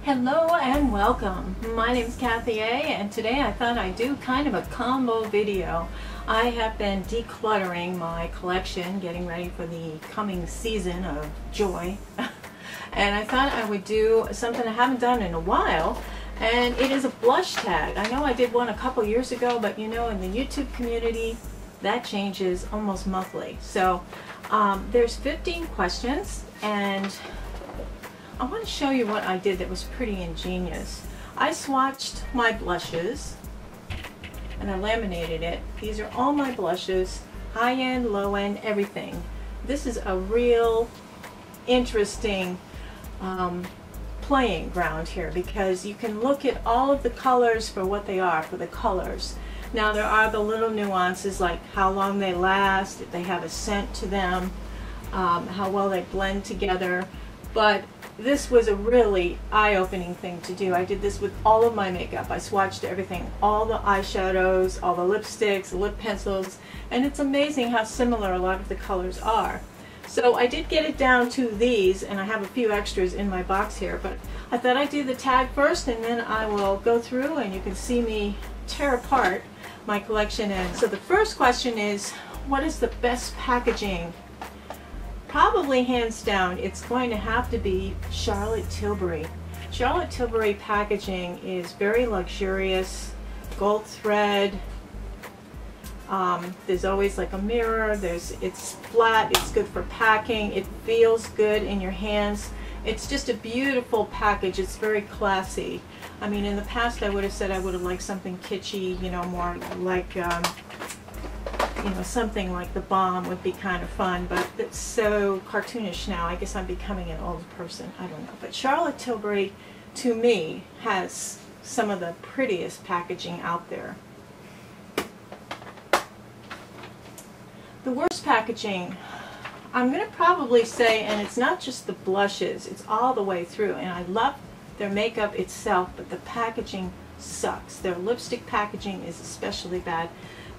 Hello and welcome. My name is Kathy A, and today I thought I'd do kind of a combo video. I have been decluttering my collection, getting ready for the coming season of joy. And I thought I would do something I haven't done in a while, and it is a blush tag. I know I did one a couple years ago, but you know, in the YouTube community, that changes almost monthly. So there's 15 questions, and I want to show you what I did that was pretty ingenious. I swatched my blushes and I laminated it. These are all my blushes, high end, low end, everything. This is a real interesting playing ground here, because you can look at all of the colors for what they are, for the colors. Now there are the little nuances like how long they last, if they have a scent to them, how well they blend together, but this was a really eye-opening thing to do. I did this with all of my makeup. I swatched everything, all the eyeshadows, all the lipsticks, lip pencils, and it's amazing how similar a lot of the colors are. So I did get it down to these, and I have a few extras in my box here, but I thought I'd do the tag first, and then I will go through and you can see me tear apart my collection. And so the first question is, what is the best packaging? Probably hands down, it's going to have to be Charlotte Tilbury. Charlotte Tilbury packaging is very luxurious, gold thread. There's always like a mirror. It's flat. It's good for packing. It feels good in your hands. It's just a beautiful package. It's very classy. I mean, in the past, I would have said I would have liked something kitschy, you know, more like you know, something like the BALM would be kind of fun, but it's so cartoonish now. I guess I'm becoming an old person. I don't know. But Charlotte Tilbury, to me, has some of the prettiest packaging out there. The worst packaging, I'm going to probably say, and it's not just the blushes, it's all the way through. And I love their makeup itself, but the packaging sucks. Their lipstick packaging is especially bad.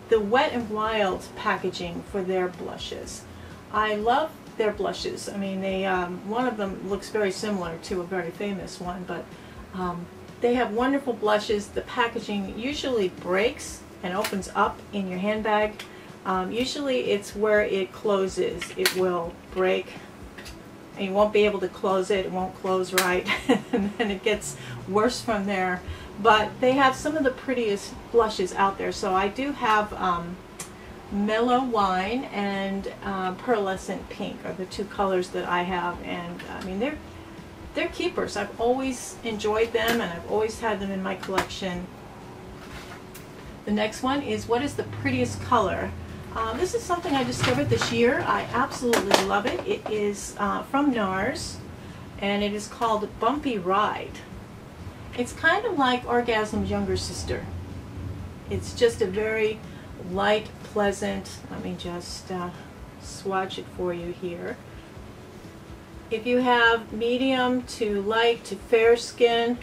The Wet n Wild packaging for their blushes. I love their blushes. I mean, they one of them looks very similar to a very famous one, but they have wonderful blushes. The packaging usually breaks and opens up in your handbag. Usually it's where it closes. It will break and you won't be able to close it. It won't close right, and then it gets worse from there. But they have some of the prettiest blushes out there. So I do have Mellow Wine and Pearlescent Pink are the two colors that I have, and I mean they're keepers. I've always enjoyed them, and I've always had them in my collection. The next one is, what is the prettiest color? This is something I discovered this year. I absolutely love it. It is from NARS, and it is called Bumpy Ride. It's kind of like Orgasm's younger sister. It's just a very light, pleasant, let me just swatch it for you here. If you have medium to light to fair skin,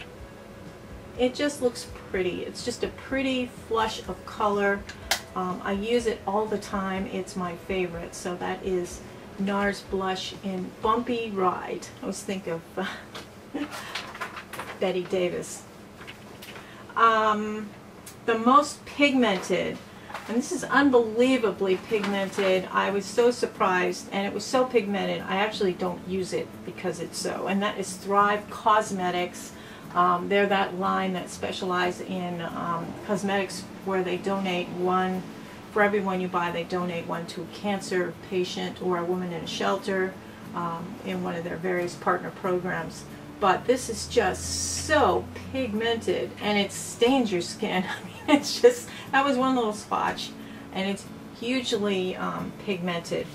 it just looks pretty. It's just a pretty flush of color. I use it all the time. It's my favorite. So that is NARS Blush in Bumpy Ride. I always think of Betty Davis. The most pigmented, and this is unbelievably pigmented. I was so surprised, and it was so pigmented I actually don't use it because it's so, and that is Thrive Causemetics. They're that line that specializes in cosmetics, where they donate one, for every one you buy, they donate one to a cancer patient or a woman in a shelter in one of their various partner programs. But this is just so pigmented, and it stains your skin. I mean, it's just, that was one little swatch, and it's hugely pigmented.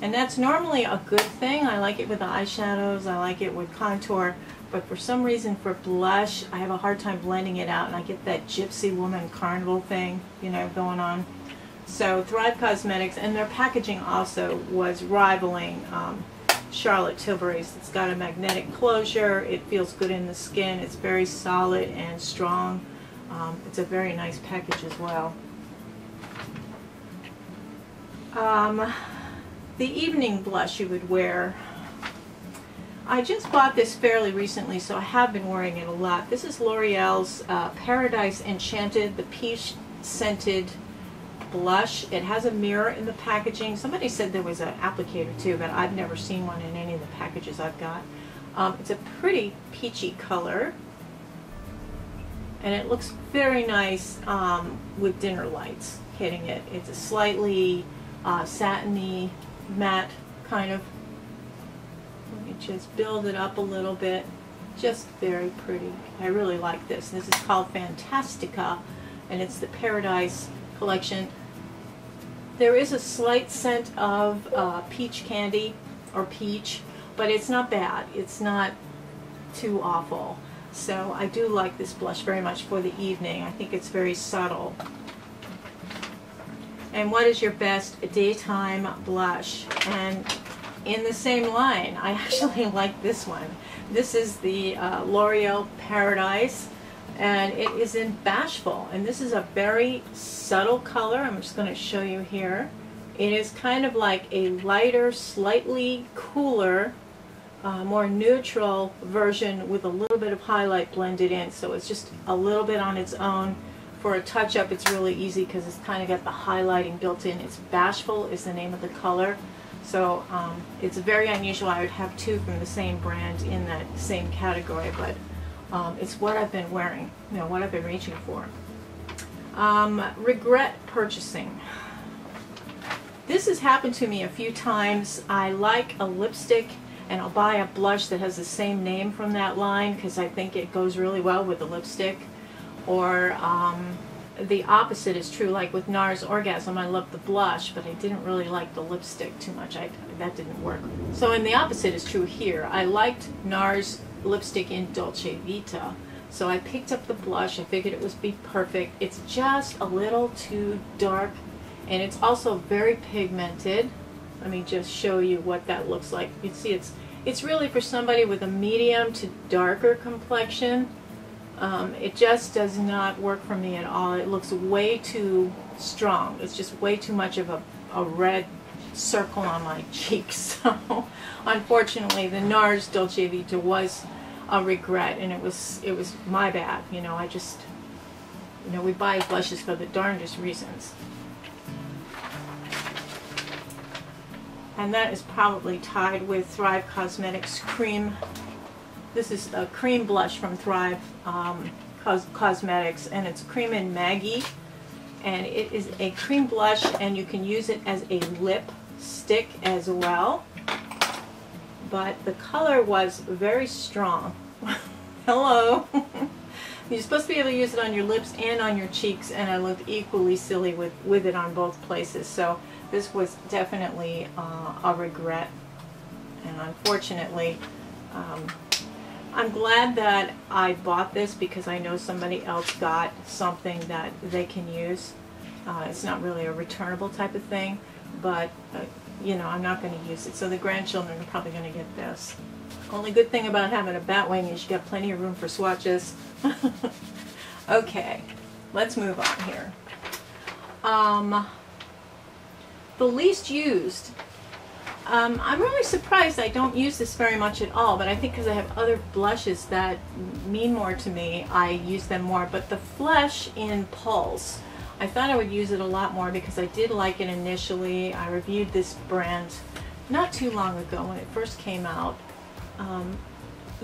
And that's normally a good thing. I like it with the eyeshadows, I like it with contour, but for some reason for blush, I have a hard time blending it out, and I get that gypsy woman carnival thing, you know, going on. So Thrive Causemetics, and their packaging also was rivaling Charlotte Tilbury's. It's got a magnetic closure, it feels good in the skin, it's very solid and strong. It's a very nice package as well. The evening blush you would wear, I just bought this fairly recently, so I have been wearing it a lot. This is L'Oreal's Paradise Enchanted, the peach scented blush. It has a mirror in the packaging. Somebody said there was an applicator too, but I've never seen one in any of the packages I've got. It's a pretty peachy color, and it looks very nice with dinner lights hitting it. It's a slightly satiny, matte kind of. Let me just build it up a little bit. Just very pretty. I really like this. This is called Fantastica, and it's the Paradise collection. There is a slight scent of peach candy or peach, but it's not bad. It's not too awful. So I do like this blush very much for the evening. I think it's very subtle. And what is your best daytime blush? And in the same line, I actually like this one. This is the L'Oreal Paradise, and it is in Bashful, and this is a very subtle color. I'm just going to show you here. It is kind of like a lighter, slightly cooler, more neutral version with a little bit of highlight blended in, so it's just a little bit on its own. For a touch-up, it's really easy because it's kind of got the highlighting built in. It's Bashful is the name of the color, so it's very unusual. I would have two from the same brand in that same category, but it's what I've been wearing, you know, what I've been reaching for. Regret purchasing. This has happened to me a few times. I like a lipstick and I'll buy a blush that has the same name from that line because I think it goes really well with the lipstick. Or the opposite is true, like with NARS Orgasm. I love the blush, but I didn't really like the lipstick too much. That didn't work. So, and the opposite is true here. I liked NARS lipstick in Dolce Vita, so I picked up the blush. I figured it would be perfect. It's just a little too dark, and it's also very pigmented. Let me just show you what that looks like. You can see it's really for somebody with a medium to darker complexion. It just does not work for me at all. It looks way too strong. It's just way too much of a red circle on my cheeks. So unfortunately the NARS Dolce Vita was a regret, and it was my bad. You know, I just, you know, we buy blushes for the darndest reasons. And that is probably tied with Thrive Causemetics cream. This is a cream blush from Thrive Causemetics, and it's cream in Maggie, and it is a cream blush, and you can use it as a lip stick as well, but the color was very strong. Hello. You're supposed to be able to use it on your lips and on your cheeks, and I looked equally silly with it on both places, so this was definitely a regret. And unfortunately, I'm glad that I bought this because I know somebody else got something that they can use. It's not really a returnable type of thing, but you know, I'm not going to use it. So the grandchildren are probably going to get this. Only good thing about having a Batwing is you got plenty of room for swatches. Okay, let's move on here. The least used. I'm really surprised I don't use this very much at all, but I think because I have other blushes that mean more to me, I use them more. But the Flesh in Pulse, I thought I would use it a lot more because I did like it initially. I reviewed this brand not too long ago when it first came out.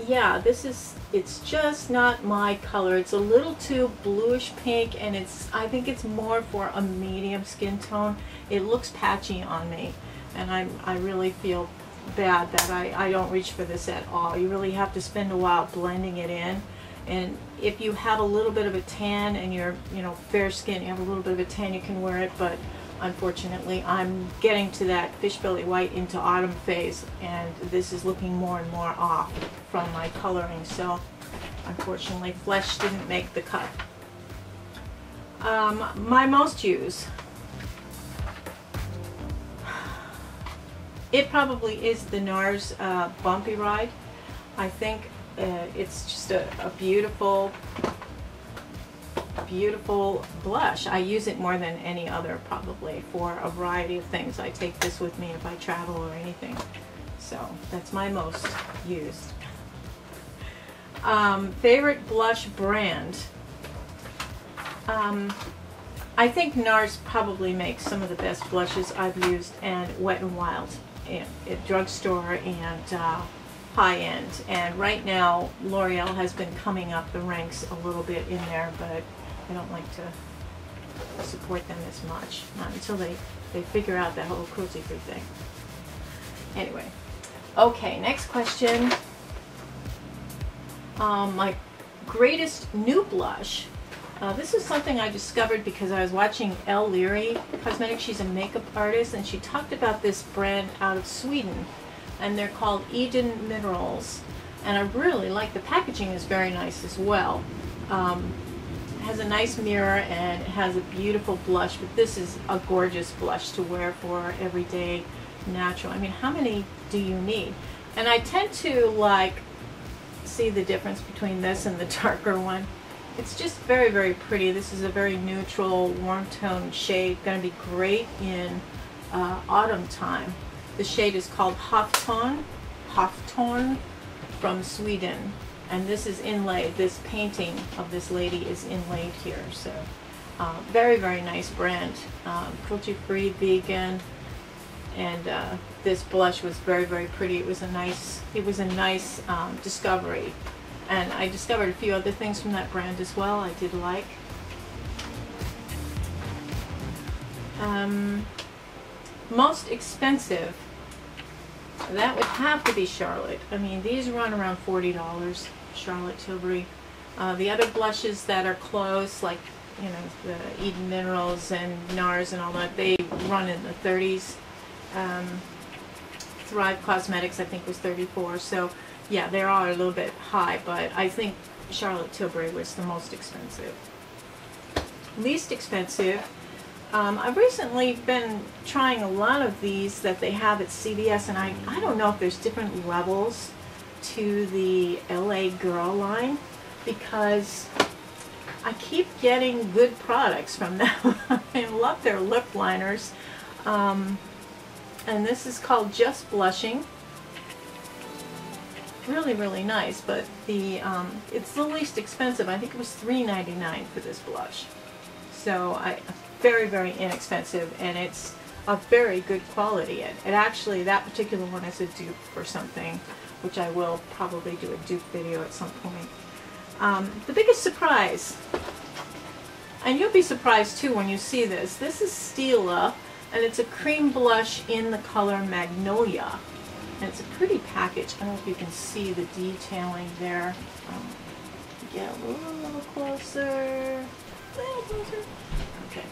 Yeah, it's just not my color. It's a little too bluish pink, and I think it's more for a medium skin tone. It looks patchy on me, and I really feel bad that I don't reach for this at all. You really have to spend a while blending it in, and if you have a little bit of a tan and you're, you know, fair skin, you have a little bit of a tan, you can wear it, but unfortunately I'm getting to that fish belly white into autumn phase, and this is looking more and more off from my coloring, so unfortunately Flesh didn't make the cut. My most used, it probably is the NARS Bumpy Ride. I think it's just a beautiful, beautiful blush. I use it more than any other probably for a variety of things. I take this with me if I travel or anything. So that's my most used. Favorite blush brand. I think NARS probably makes some of the best blushes I've used, and Wet n Wild at drugstore and high-end. And right now LOReal has been coming up the ranks a little bit in there, but I don't like to support them as much, not until they figure out that whole cruelty-free thing. Anyway, okay, next question. My greatest new blush. This is something I discovered because I was watching LOReal Causemetics. She's a makeup artist, and she talked about this brand out of Sweden, and they're called IDUN Minerals. And I really like the packaging, is very nice as well. It has a nice mirror and it has a beautiful blush, but this is a gorgeous blush to wear for everyday natural. I mean, how many do you need? And I tend to like see the difference between this and the darker one. It's just very, very pretty. This is a very neutral, warm tone shade. Going to be great in autumn time. The shade is called Hofton from Sweden. And this is inlaid. This painting of this lady is inlaid here. So very, very nice brand. Cruelty-free, vegan. And this blush was very, very pretty. It was a nice discovery. And I discovered a few other things from that brand as well I did like. Most expensive, that would have to be Charlotte. I mean, these run around $40, Charlotte Tilbury. The other blushes that are close, like, you know, the IDUN Minerals and NARS and all that, they run in the 30s. Thrive Causemetics, I think, was 34. So yeah, they are a little bit high, but I think Charlotte Tilbury was the most expensive. Least expensive, I've recently been trying a lot of these that they have at CVS, and I don't know if there's different levels to the LA Girl line, because I keep getting good products from them. I love their lip liners. And this is called Just Blushing. Really, really nice, but the it's the least expensive. I think it was $3.99 for this blush. So very, very inexpensive, and it's a very good quality. It actually, that particular one is a dupe for something, which I will probably do a dupe video at some point. The biggest surprise, and you'll be surprised too when you see this. This is STILA, and it's a cream blush in the color Magnolia. And it's a pretty package. I don't know if you can see the detailing there. Get a little closer. Okay.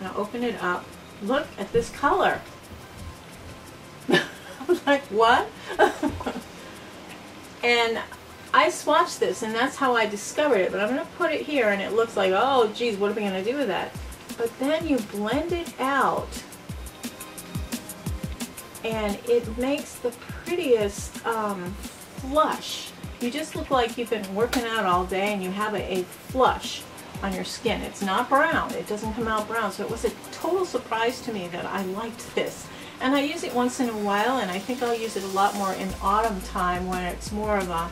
Now open it up. Look at this color. I'm like, what? And I swatched this, and that's how I discovered it. But I'm going to put it here, and it looks like, oh, geez, what are we going to do with that? But then you blend it out, and it makes the prettiest flush. You just look like you've been working out all day, and you have a flush on your skin. It's not brown. It doesn't come out brown. So it was a total surprise to me that I liked this. And I use it once in a while, and I think I'll use it a lot more in autumn time when it's more of a,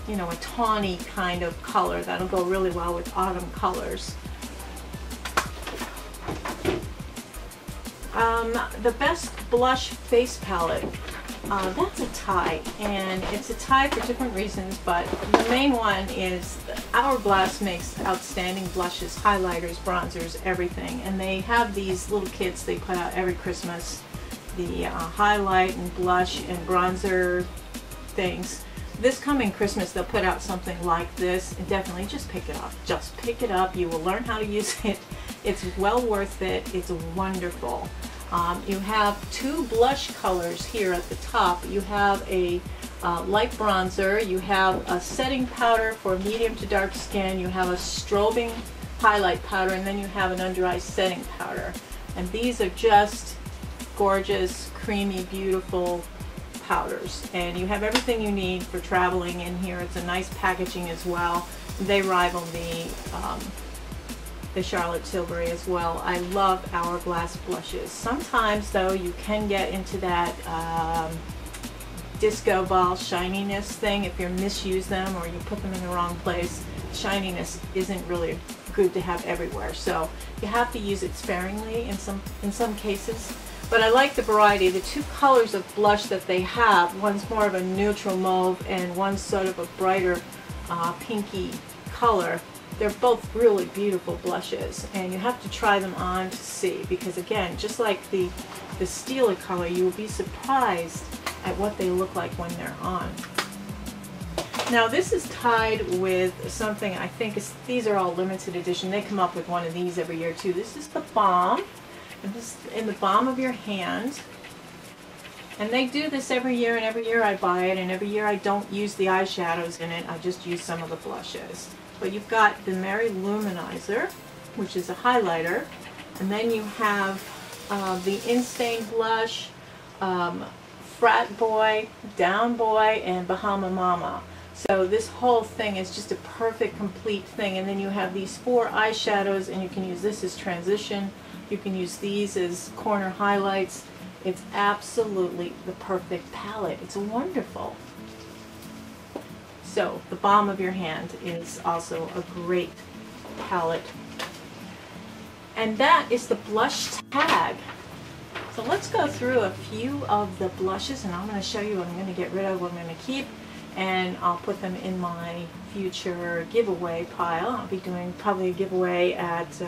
you know, a tawny kind of color. That'll go really well with autumn colors. The best blush face palette, that's a tie, and it's a tie for different reasons, but the main one is Hourglass makes outstanding blushes, highlighters, bronzers, everything, and they have these little kits they put out every Christmas, the highlight and blush and bronzer things. This coming Christmas they'll put out something like this, and definitely just pick it up. Just pick it up. You will learn how to use it. It's well worth it. It's wonderful. You have two blush colors here at the top. You have a light bronzer, you have a setting powder for medium to dark skin, you have a strobing highlight powder, and then you have an under eye setting powder. And these are just gorgeous, creamy, beautiful powders. And you have everything you need for traveling in here. It's a nice packaging as well. They rival the Charlotte Tilbury as well. I love Hourglass blushes. Sometimes though you can get into that disco ball shininess thing. If you misuse them or you put them in the wrong place, shininess isn't really good to have everywhere. So you have to use it sparingly in some cases. But I like the variety. The two colors of blush that they have, one's more of a neutral mauve and one's sort of a brighter pinky color. They're both really beautiful blushes, and you have to try them on to see, because again, just like the STILA color, you will be surprised at what they look like when they're on. Now this is tied with something I think is, these are all limited edition. They come up with one of these every year too. This is the BALM, and this is in the palm of your hand. And they do this every year, and every year I buy it, and every year I don't use the eyeshadows in it. I just use some of the blushes. But you've got the Merry Luminizer, which is a highlighter, and then you have the Insane Blush, Frat Boy, Down Boy, and Bahama Mama. So this whole thing is just a perfect, complete thing. And then you have these 4 eyeshadows, and you can use this as transition. You can use these as corner highlights. It's absolutely the perfect palette. It's wonderful. So the palm of your hand is also a great palette. And that is the blush tag. So let's go through a few of the blushes, and I'm going to show you what I'm going to get rid of, what I'm going to keep, and I'll put them in my future giveaway pile. I'll be doing probably a giveaway at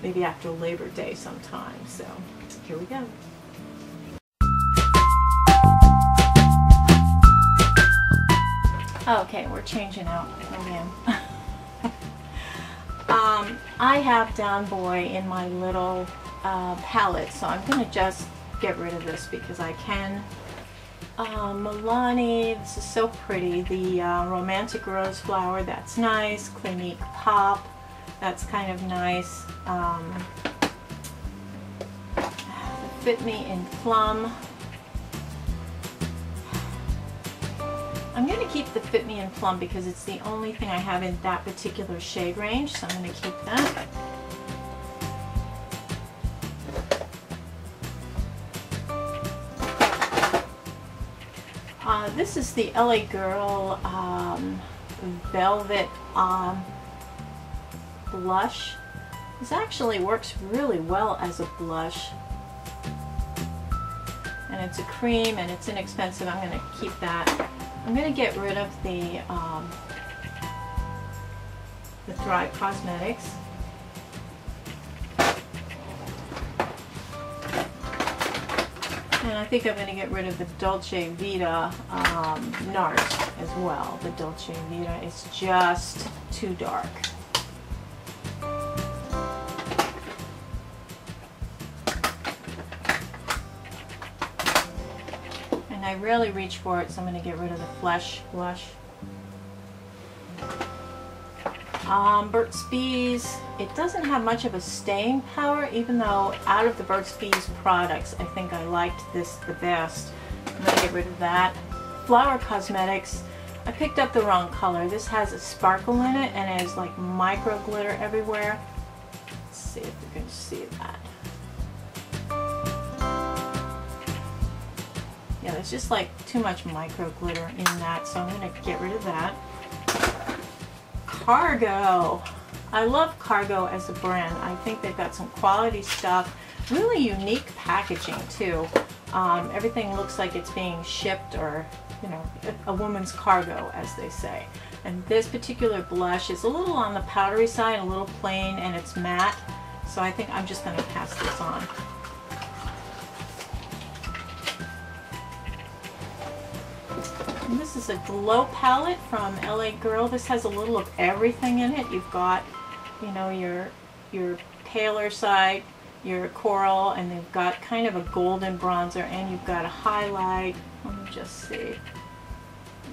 maybe after Labor Day sometime. So here we go. Okay, we're changing out again. I have Down Boy in my little palette, so I'm going to just get rid of this because I can. Milani, this is so pretty. The Romantic Rose Flower, that's nice. Clinique Pop, that's kind of nice. Fit Me in Plum. I'm going to keep the Fit Me in Plum because it's the only thing I have in that particular shade range, so I'm going to keep that. This is the LA Girl Velvet blush. This actually works really well as a blush. And it's a cream and it's inexpensive. I'm going to keep that. I'm going to get rid of the Thrive Causemetics. And I think I'm going to get rid of the Dolce Vita NARS as well. The Dolce Vita is just too dark. And I rarely reach for it, so I'm going to get rid of the Flesh blush. Burt's Bees, it doesn't have much of a staying power, even though out of the Burt's Bees products, I think I liked this the best. I'm going to get rid of that. Flower Cosmetics, I picked up the wrong color. This has a sparkle in it and it has like micro glitter everywhere. Let's see if you can see that. Yeah, there's just like too much micro glitter in that, so I'm going to get rid of that. Cargo. I love Cargo as a brand. I think they've got some quality stuff. Really unique packaging too. Everything looks like it's being shipped, or you know, a woman's cargo, as they say. And this particular blush is a little on the powdery side, a little plain, and it's matte. So I think I'm just going to pass this on. And this is a glow palette from LA Girl. This has a little of everything in it. You've got, you know, your paler side, your coral, and they've got kind of a golden bronzer, and you've got a highlight. Let me just see.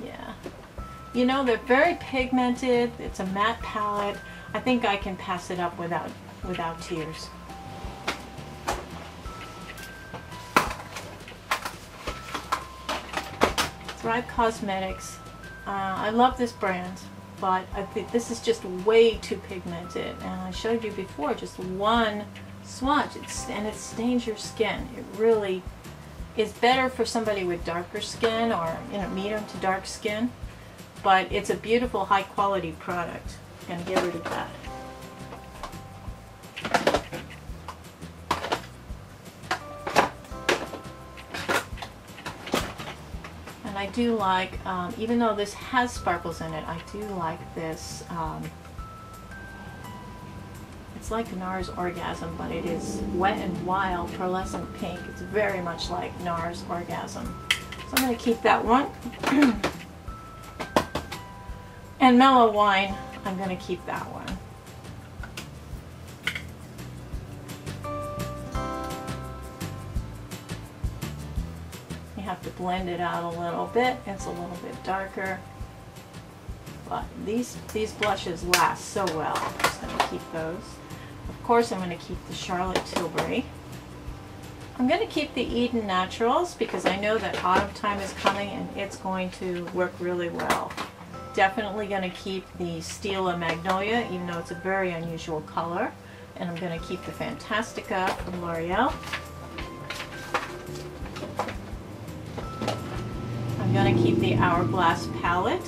Yeah. You know, they're very pigmented. It's a matte palette. I think I can pass it up without tears. Thrive Causemetics. I love this brand, but I think this is just way too pigmented. And I showed you before, just one swatch, and it stains your skin. It really, is better for somebody with darker skin or, you know, medium to dark skin, but it's a beautiful high quality product. I'm going to get rid of that. And I do like, even though this has sparkles in it, I do like this. It's like NARS Orgasm, but it is Wet and Wild Pearlescent Pink. It's very much like NARS Orgasm. So I'm going to keep that one. And Mellow Wine, I'm going to keep that one. You have to blend it out a little bit. It's a little bit darker. But these blushes last so well. I'm just going to keep those. Of course, I'm going to keep the Charlotte Tilbury. I'm going to keep the Eden Naturals because I know that autumn time is coming and it's going to work really well. Definitely going to keep the STILA Magnolia, even though it's a very unusual color. And I'm going to keep the Fantastica from L'Oreal. I'm going to keep the Hourglass palette.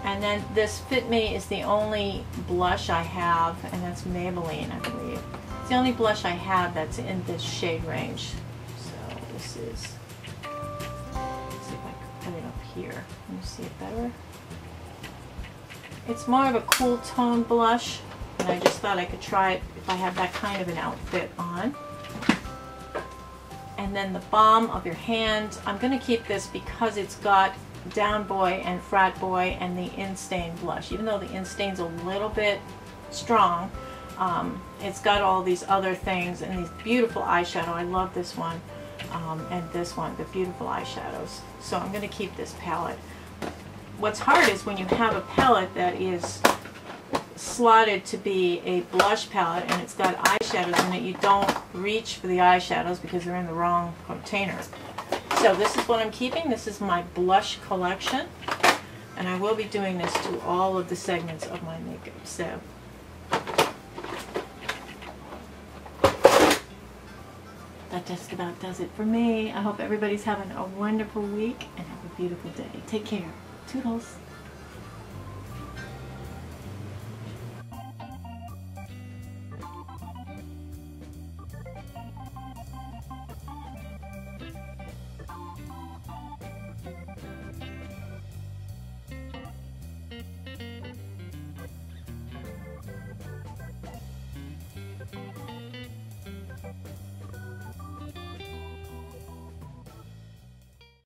And then this Fit Me is the only blush I have, and that's Maybelline, I believe. It's the only blush I have that's in this shade range. So this is, let's see if I can put it up here. Can you see it better? It's more of a cool tone blush, and I just thought I could try it if I had that kind of an outfit on. And then the Balm of Your Hand, I'm going to keep this because it's got Down Boy and Frat Boy and the In-Stain blush. Even though the In-Stain's a little bit strong, it's got all these other things and these beautiful eyeshadow. I love this one and this one, the beautiful eyeshadows. So I'm going to keep this palette. What's hard is when you have a palette that is slotted to be a blush palette and it's got eyeshadows in it, you don't reach for the eyeshadows because they're in the wrong container. So this is what I'm keeping. This is my blush collection, and I will be doing this to all of the segments of my makeup. So that just about does it for me. I hope everybody's having a wonderful week and have a beautiful day. Take care. Toodles.